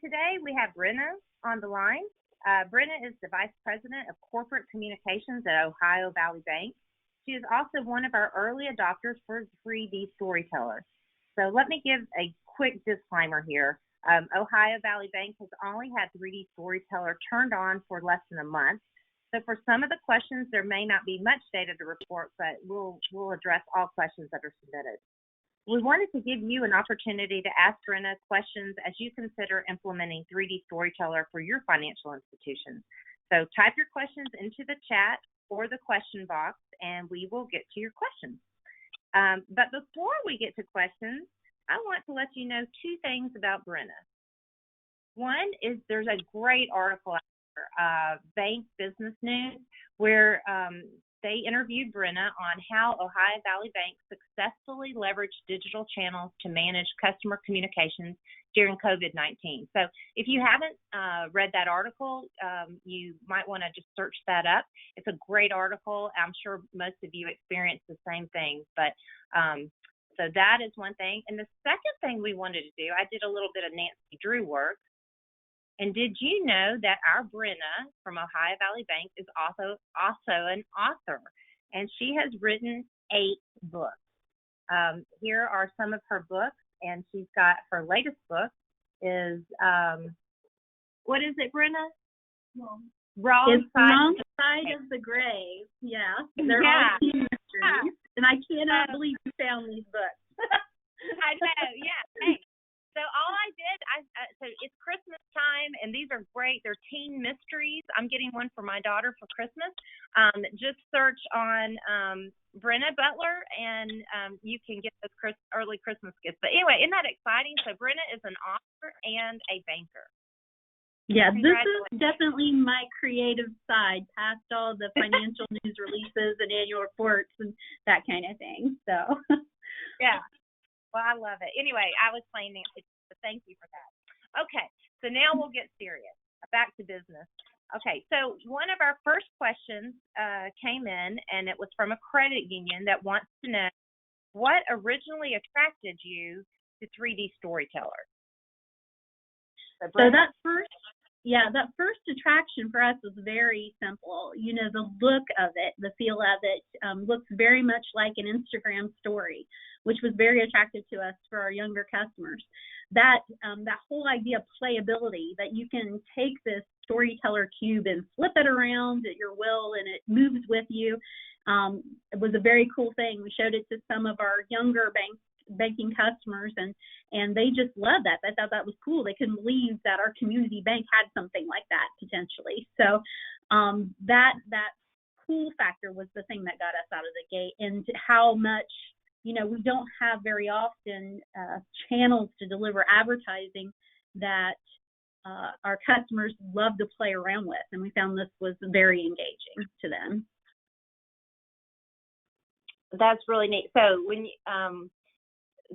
today we have Bryna on the line. Bryna is the Vice President of Corporate Communications at Ohio Valley Bank. She is also one of our early adopters for 3D Storyteller. So let me give a quick disclaimer here. Ohio Valley Bank has only had 3D Storyteller turned on for less than a month. So for some of the questions, there may not be much data to report, but we'll address all questions that are submitted. We wanted to give you an opportunity to ask Bryna questions as you consider implementing 3D Storyteller for your financial institution. So type your questions into the chat or the question box, and we will get to your questions. But before we get to questions, I want to let you know two things about Bryna. One is there's a great article out there, Bank Business News, where they interviewed Bryna on how Ohio Valley Bank successfully leveraged digital channels to manage customer communications during COVID-19. So if you haven't read that article, you might want to just search that up. It's a great article. I'm sure most of you experienced the same thing. But so that is one thing. And the second thing we wanted to do, I did a little bit of Nancy Drew work. And did you know that our Bryna from Ohio Valley Bank is also an author, and she has written 8 books. Here are some of her books, and she's got her latest book is, what is it, Bryna? Wrong Side of the Grave. Yeah, they're all mysteries, and I cannot believe you found these books. I know, yeah, thanks. So all I did, so it's Christmas time, and these are great. They're teen mysteries. I'm getting one for my daughter for Christmas. Just search on Bryna Butler, and you can get those early Christmas gifts. But anyway, isn't that exciting? So Bryna is an author and a banker. Yeah, this is definitely my creative side, past all the financial news releases and annual reports and that kind of thing. So yeah. Well, I love it. Anyway, I was playing Nancy, so thank you for that. Okay, so now we'll get serious. Back to business. Okay, so one of our first questions came in, and it was from a credit union that wants to know what originally attracted you to 3D Storyteller. So that first attraction for us was very simple. You know, the look of it, the feel of it looks very much like an Instagram story, which was very attractive to us for our younger customers. That whole idea of playability, that you can take this storyteller cube and flip it around at your will and it moves with you, it was a very cool thing. We showed it to some of our younger banking customers, and they just loved that. They thought that was cool. They couldn't believe that our community bank had something like that potentially. So that cool factor was the thing that got us out of the gate, and how much, you know, we don't have very often channels to deliver advertising that our customers love to play around with, and we found this was very engaging to them. That's really neat. So when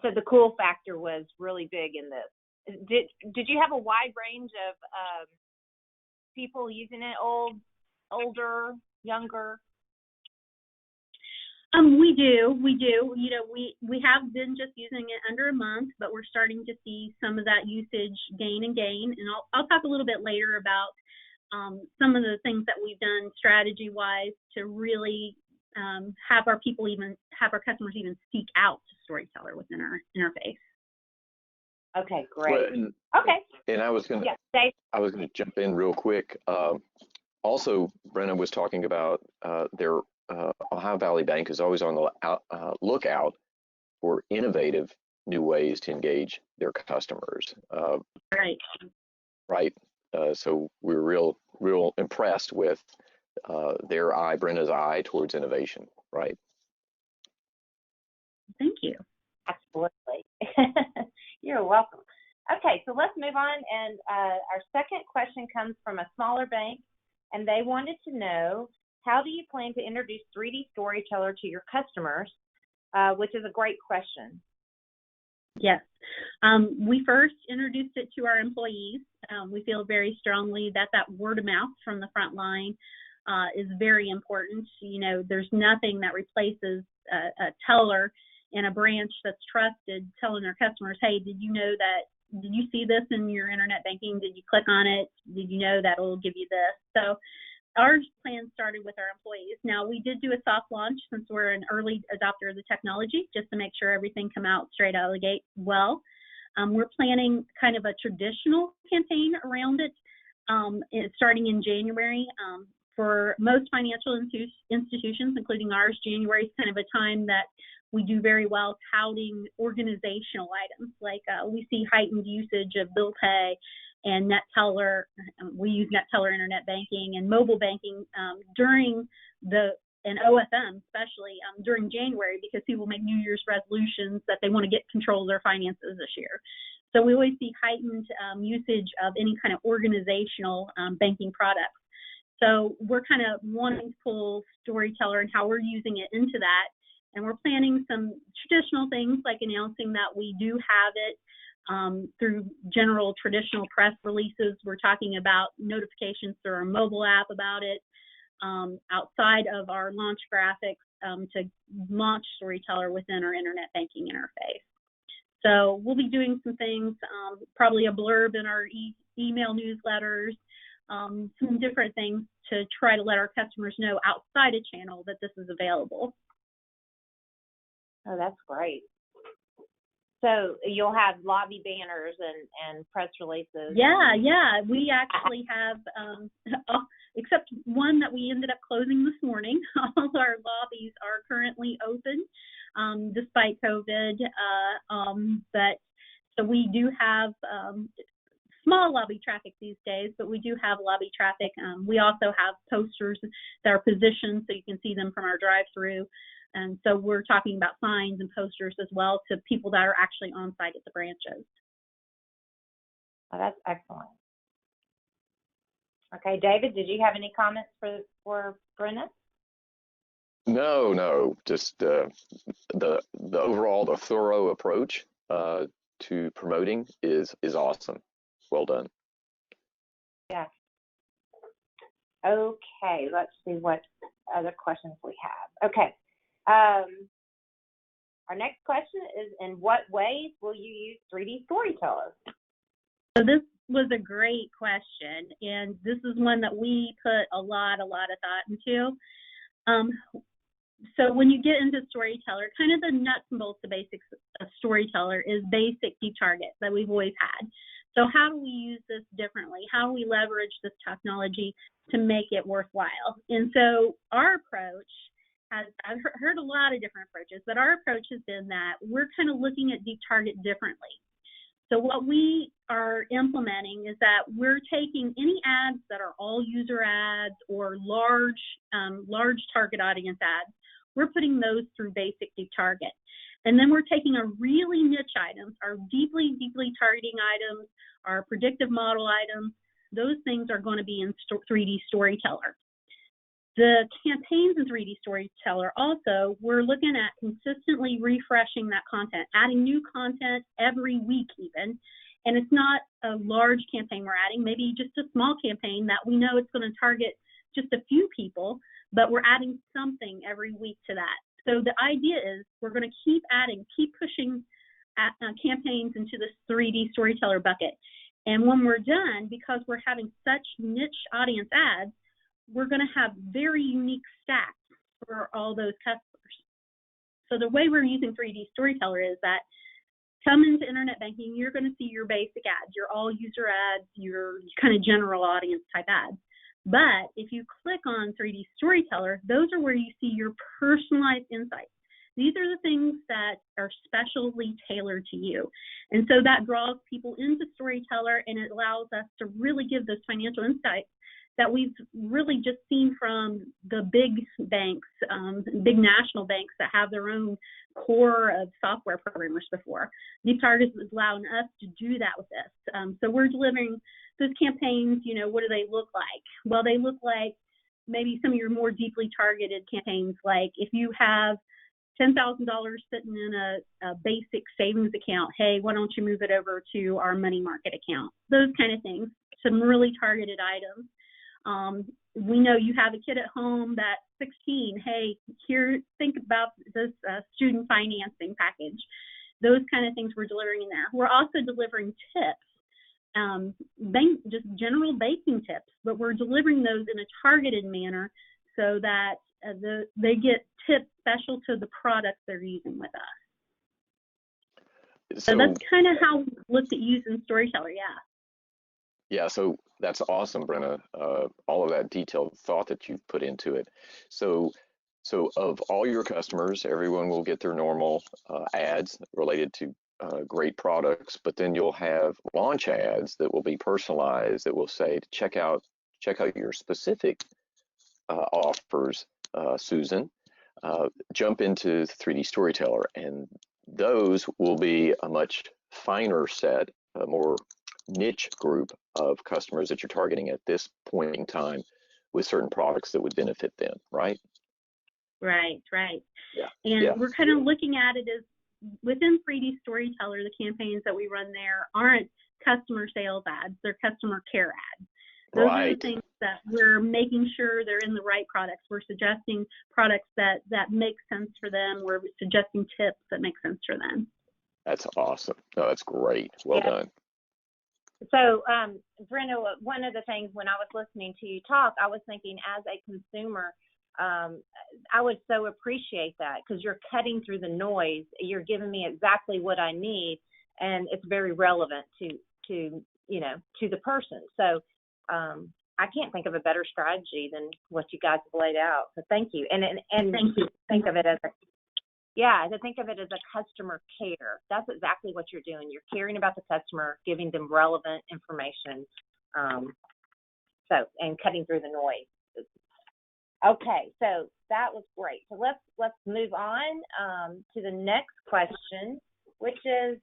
so the cool factor was really big in this. Did you have a wide range of people using it? Older, younger? We do. You know, we have been just using it under a month, but we're starting to see some of that usage gain. And I'll talk a little bit later about some of the things that we've done strategy-wise to really have our customers even seek out Storyteller within our interface. Okay, great. Well, okay. And I was gonna jump in real quick. Also, Bryna was talking about their Ohio Valley Bank is always on the lookout for innovative new ways to engage their customers. Right. Right. So we're real impressed with Bryna's eye towards innovation. Right. Thank you. Absolutely. You're welcome. Okay, so let's move on. And our second question comes from a smaller bank, and they wanted to know, how do you plan to introduce 3D Storyteller to your customers, which is a great question. Yes. We first introduced it to our employees. We feel very strongly that word of mouth from the front line is very important. You know, there's nothing that replaces a teller in a branch that's trusted telling their customers, hey, did you know that did you see this in your internet banking? Did you click on it? Did you know that it'll give you this? So our plan started with our employees. Now, we did do a soft launch since we're an early adopter of the technology, just to make sure everything come out straight out of the gate well. We're planning kind of a traditional campaign around it, starting in January. For most financial institutions, including ours, January is kind of a time that we do very well touting organizational items. Like we see heightened usage of bill pay and NetTeller. We use NetTeller internet banking and mobile banking during and OFM especially during January, because people make New Year's resolutions that they want to get control of their finances this year. So we always see heightened usage of any kind of organizational banking products. So we're kind of wanting to pull Storyteller and how we're using it into that. And we're planning some traditional things like announcing that we do have it through general traditional press releases. We're talking about notifications through our mobile app about it, outside of our launch graphics to launch Storyteller within our internet banking interface. So we'll be doing some things, probably a blurb in our email newsletters, some different things to try to let our customers know outside a channel that this is available. Oh, that's great. So you'll have lobby banners and press releases. Yeah. We actually have, except one that we ended up closing this morning. All our lobbies are currently open despite COVID. But so we do have small lobby traffic these days, but we do have lobby traffic. We also have posters that are positioned so you can see them from our drive-through. And so we're talking about signs and posters as well to people that are actually on site at the branches. Oh, that's excellent. Okay, David, did you have any comments for Bryna? No, just the overall, the thorough approach to promoting is awesome. Well done. Yeah. Okay, let's see what other questions we have. Okay. Our next question is, in what ways will you use 3D Storyteller? So this was a great question, and this is one that we put a lot of thought into. So when you get into Storyteller, kind of the nuts and bolts, the basics of Storyteller is basic deep target that we've always had. So how do we use this differently? How do we leverage this technology to make it worthwhile? And so our approach I've heard a lot of different approaches, but our approach has been that we're kind of looking at deep target differently. So what we are implementing is that we're taking any ads that are all user ads or large target audience ads, we're putting those through basic deep target. And then we're taking our really niche items, our deeply targeting items, our predictive model items, those things are going to be in 3D Storyteller. The campaigns in 3D Storyteller also, we're looking at consistently refreshing that content, adding new content every week even. And it's not a large campaign we're adding, maybe just a small campaign that we know it's going to target just a few people, but we're adding something every week to that. So the idea is we're going to keep pushing campaigns into this 3D Storyteller bucket. And when we're done, because we're having such niche audience ads, we're going to have very unique stats for all those customers. So the way we're using 3D Storyteller is that come into internet banking, you're going to see your basic ads, your all user ads, your kind of general audience type ads. But if you click on 3D Storyteller, those are where you see your personalized insights. These are the things that are specially tailored to you. And so that draws people into Storyteller, and it allows us to really give those financial insights that we've really just seen from the big banks, big national banks that have their own core of software programmers before. Deep Target is allowing us to do that with this. So we're delivering those campaigns, what do they look like? Well, they look like maybe some of your more deeply targeted campaigns, like if you have $10,000 sitting in a basic savings account, hey, why don't you move it over to our money market account? Those kind of things, some really targeted items. We know you have a kid at home that's 16. Hey, here, think about this student financing package. those kind of things we're delivering in there. We're also delivering tips, just general baking tips, but we're delivering those in a targeted manner so that they get tips special to the products they're using with us. So that's kind of how we looked at using Storyteller, Yeah, so that's awesome, Bryna. All of that detailed thought that you've put into it. So of all your customers, everyone will get their normal ads related to great products, but then you'll have launch ads that will be personalized that will say, check out your specific offers, Susan. Jump into 3D Storyteller, and those will be a much finer set, a more niche group of customers that you're targeting at this point in time with certain products that would benefit them, right? Right. Yeah. And we're kind of looking at it as within 3D Storyteller, the campaigns that we run there aren't customer sales ads, they're customer care ads. Those are the things that we're making sure they're in the right products. We're suggesting products that make sense for them. We're suggesting tips that make sense for them. That's awesome. No, that's great. Well done. So, Bryna, one of the things when I was listening to you talk, I was thinking as a consumer, I would so appreciate that because you're cutting through the noise. You're giving me exactly what I need, and it's very relevant to the person. So, I can't think of a better strategy than what you guys have laid out. So thank you. And thank you. Think of it as to think of it as a customer care. That's exactly what you're doing. You're caring about the customer, giving them relevant information. And cutting through the noise. Okay, so that was great. So let's move on to the next question, which is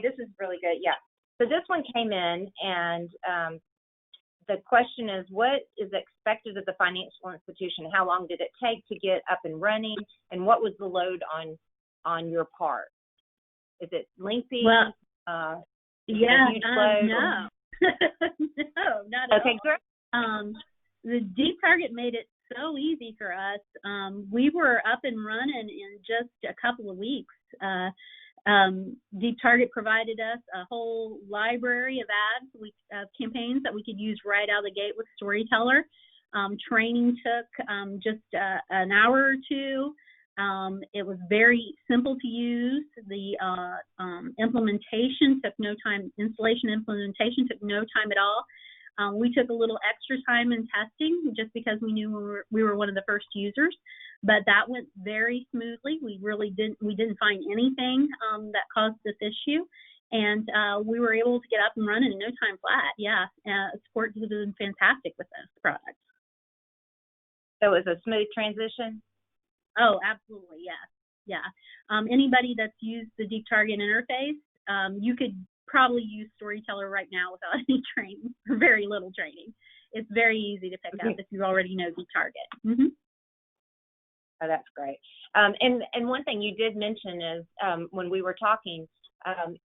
this is really good. Yeah. So this one came in, and the question is, what is expected of the financial institution? How long did it take to get up and running, and what was the load on your part? Is it lengthy? Well, no. No, not at all. Okay, great. The Deep Target made it so easy for us. We were up and running in just a couple of weeks. Deep Target provided us a whole library of ads, campaigns that we could use right out of the gate with Storyteller. Training took just an hour or two. It was very simple to use. The implementation took no time. Installation implementation took no time at all. We took a little extra time in testing just because we knew we were one of the first users, but that went very smoothly. We didn't find anything that caused this issue, and we were able to get up and running in no time flat. Yeah, support has been fantastic with this product. So it was a smooth transition? Oh, absolutely, yes. Yeah. Anybody that's used the Deep Target interface, you could probably use Storyteller right now without any training, or very little training. It's very easy to pick up if you already know Deep Target. Mm-hmm. Oh, that's great. And one thing you did mention is when we were talking,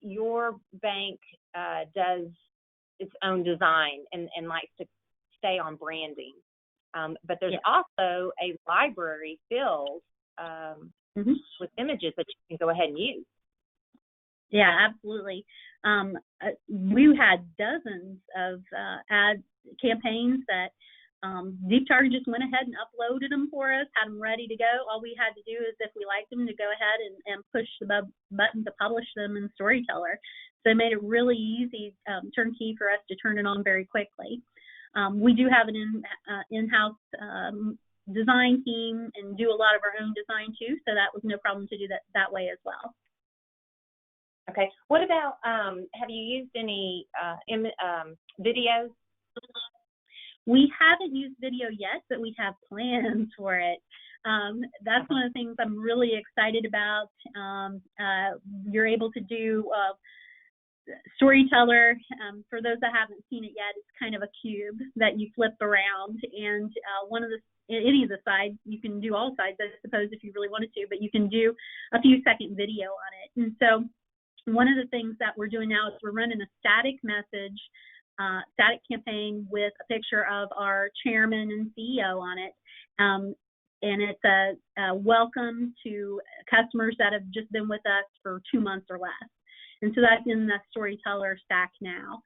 your bank does its own design and likes to stay on branding. But there's also a library filled with images that you can go ahead and use. Yeah, absolutely. We had dozens of ad campaigns that Deep Target just went ahead and uploaded them for us, had them ready to go. All we had to do is, if we liked them, to go ahead and push the button to publish them in Storyteller. So it made it really easy, turnkey for us to turn it on very quickly. We do have an in-house design team and do a lot of our own design too, so that was no problem to do that way as well. Okay. What about, have you used any videos? We haven't used video yet, but we have plans for it. That's one of the things I'm really excited about. You're able to do Storyteller. For those that haven't seen it yet, it's kind of a cube that you flip around, and any of the sides, you can do all sides, I suppose, if you really wanted to, but you can do a few second video on it. And so one of the things that we're doing now is we're running a static message, static campaign with a picture of our chairman and CEO on it. and it's a welcome to customers that have just been with us for 2 months or less. And so that's in the Storyteller stack now.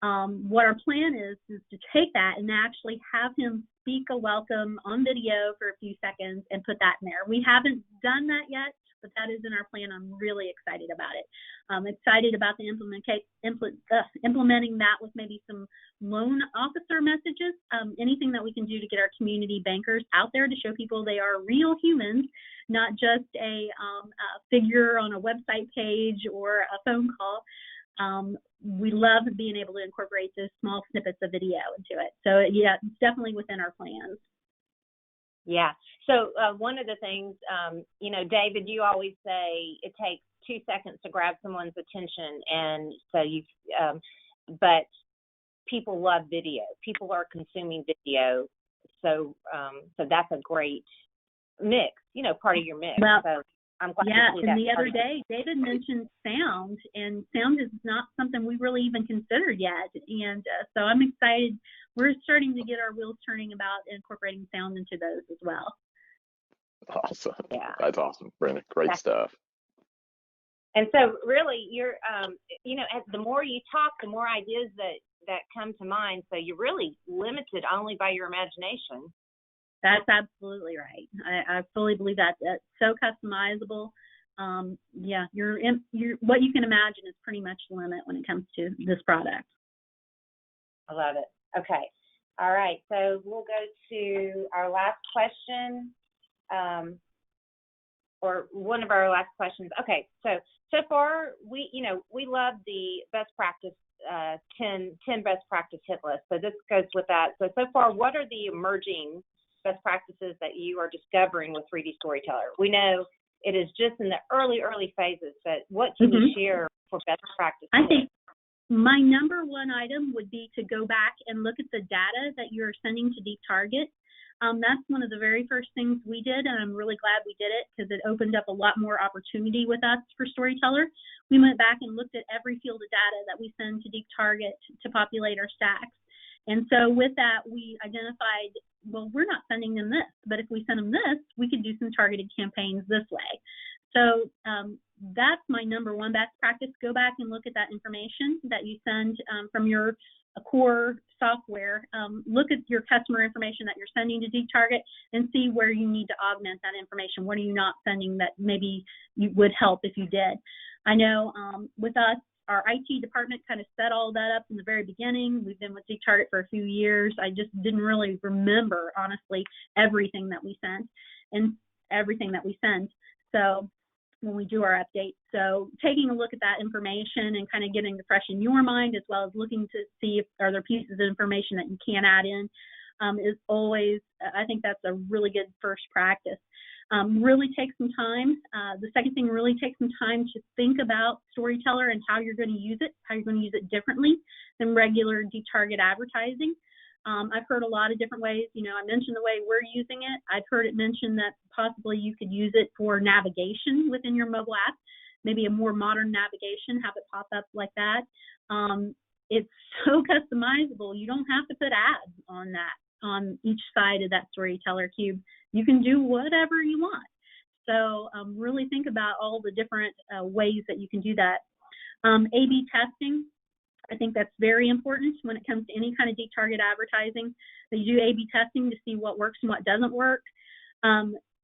What our plan is to take that and actually have him speak a welcome on video for a few seconds and put that in there. We haven't done that yet, but that is in our plan. I'm really excited about it. I'm excited about the implementing that with maybe some loan officer messages, anything that we can do to get our community bankers out there to show people they are real humans, not just a figure on a website page or a phone call. We love being able to incorporate those small snippets of video into it. So yeah, it's definitely within our plans. Yeah. So one of the things, David, you always say it takes 2 seconds to grab someone's attention, and so but people love video. People are consuming video, so that's a great mix. Part of your mix. Well, so I'm glad yeah, to see and that the other day, David mentioned sound, and sound is not something we really even considered yet. And so I'm excited. We're starting to get our wheels turning about incorporating sound into those as well. Awesome. Yeah. That's awesome, Bryna. Great stuff. And so really, you're, the more you talk, the more ideas that come to mind. So you're really limited only by your imagination. That's absolutely right. I fully believe that. That's so customizable. You're what you can imagine is pretty much the limit when it comes to this product. I love it. Okay. All right. So we'll go to our last question, or one of our last questions. Okay. So far, we love the best practice, 10 best practice hit list. So this goes with that. So far, what are the emerging best practices that you are discovering with 3D Storyteller? We know it is just in the early phases, but what can you share for best practices? I think my number one item would be to go back and look at the data that you're sending to Deep Target. That's one of the very first things we did, and I'm really glad we did it because it opened up a lot more opportunity with us for Storyteller. We went back and looked at every field of data that we send to Deep Target to populate our stacks. And so with that, we identified, well, we're not sending them this, but if we send them this, we could do some targeted campaigns this way. So that's my number one best practice. Go back and look at that information that you send from your core software. Look at your customer information that you're sending to Deep Target and see where you need to augment that information. What are you not sending that maybe you would help if you did? I know with us, our IT department kind of set all that up in the very beginning. We've been with Deep Target for a few years. I just didn't really remember, honestly, everything that we sent and everything that we send. So when we do our updates, so taking a look at that information and kind of getting it fresh in your mind, as well as looking to see if are there pieces of information that you can add in, is always, I think that's a really good first practice. Really take some time. The second thing, really take some time to think about Storyteller and how you're going to use it differently than regular Deep Target advertising. I've heard a lot of different ways. I mentioned the way we're using it. I've heard it mentioned that possibly you could use it for navigation within your mobile app, maybe a more modern navigation, have it pop up like that. It's so customizable. You don't have to put ads on each side of that Storyteller cube. You can do whatever you want. So really think about all the different ways that you can do that. A/B testing, I think that's very important when it comes to any kind of Deep Target advertising. That you do A/B testing to see what works and what doesn't work.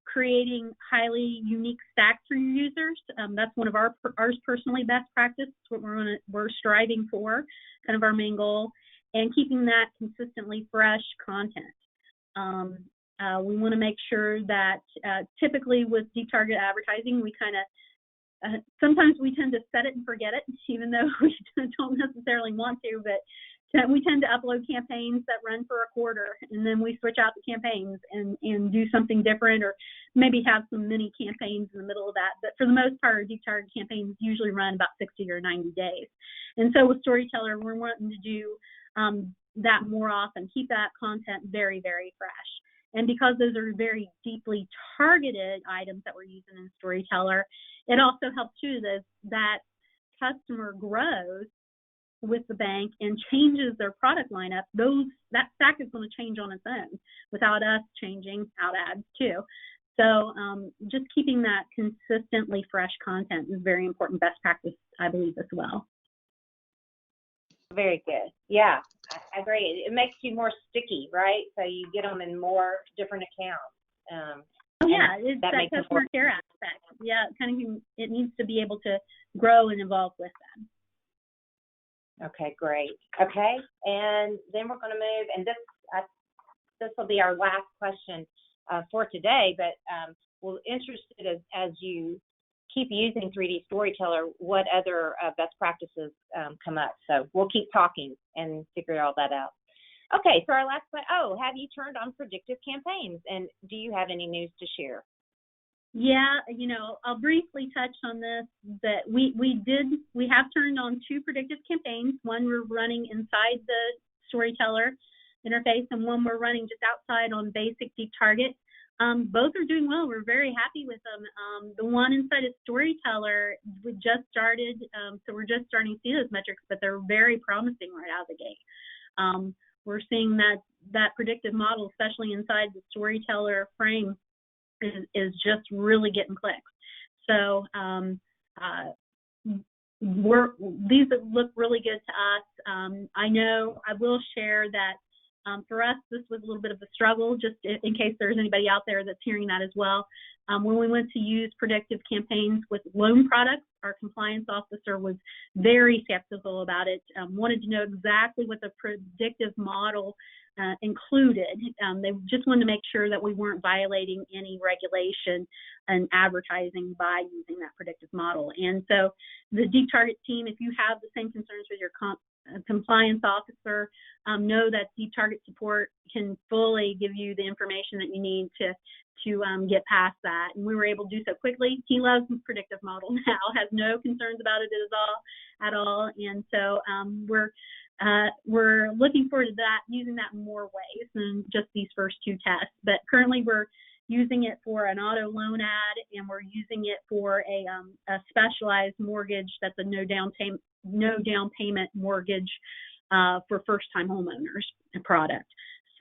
Creating highly unique stacks for your users. That's one of ours personally best practice. It's what we're striving for, kind of our main goal, and keeping that consistently fresh content. We want to make sure that typically with Deep Target advertising, we kind of sometimes we tend to set it and forget it, even though we don't necessarily want to, but we tend to upload campaigns that run for a quarter, and then we switch out the campaigns and do something different, or maybe have some mini campaigns in the middle of that. But for the most part, our Deep Target campaigns usually run about 60 or 90 days. And so with Storyteller, we're wanting to do that more often, keep that content very, very fresh. And because those are very deeply targeted items that we're using in Storyteller, it also helps too that customer grows with the bank and changes their product lineup, that stack is going to change on its own without us changing out ads too. So just keeping that consistently fresh content is very important, best practice, I believe, as well. Very good. Yeah, I agree. It makes you more sticky, right? So you get them in more different accounts. Yeah, it's that customer care aspect. Yeah, it needs to be able to grow and evolve with them. Okay, great. Okay, and then we're going to move, and this will be our last question for today, but we're interested as you keep using 3D Storyteller, what other best practices come up. So we'll keep talking and figure all that out. Okay, so our last question, have you turned on predictive campaigns, and do you have any news to share? Yeah, I'll briefly touch on this, that we have turned on 2 predictive campaigns. One we're running inside the Storyteller interface, and one we're running just outside on basic deep target. Both are doing well. We're very happy with them. The one inside of Storyteller, we just started, so we're just starting to see those metrics, but they're very promising right out of the gate. We're seeing that predictive model, especially inside the Storyteller frame, is just really getting clicks. So these look really good to us. I know I will share that for us, this was a little bit of a struggle, just in case there's anybody out there that's hearing that as well. When we went to use predictive campaigns with loan products, our compliance officer was very skeptical about it, wanted to know exactly what the predictive model included. They just wanted to make sure that we weren't violating any regulation and advertising by using that predictive model. And so the Deep Target team, if you have the same concerns with your compliance officer, know that Deep Target support can fully give you the information that you need to get past that. And we were able to do so quickly. He loves the predictive model now, has no concerns about it at all. And so we're looking forward to that, using that in more ways than just these first 2 tests. But currently we're using it for an auto loan ad, and we're using it for a specialized mortgage that's a no down payment mortgage for first-time homeowners product.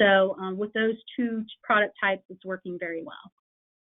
So with those 2 product types, it's working very well.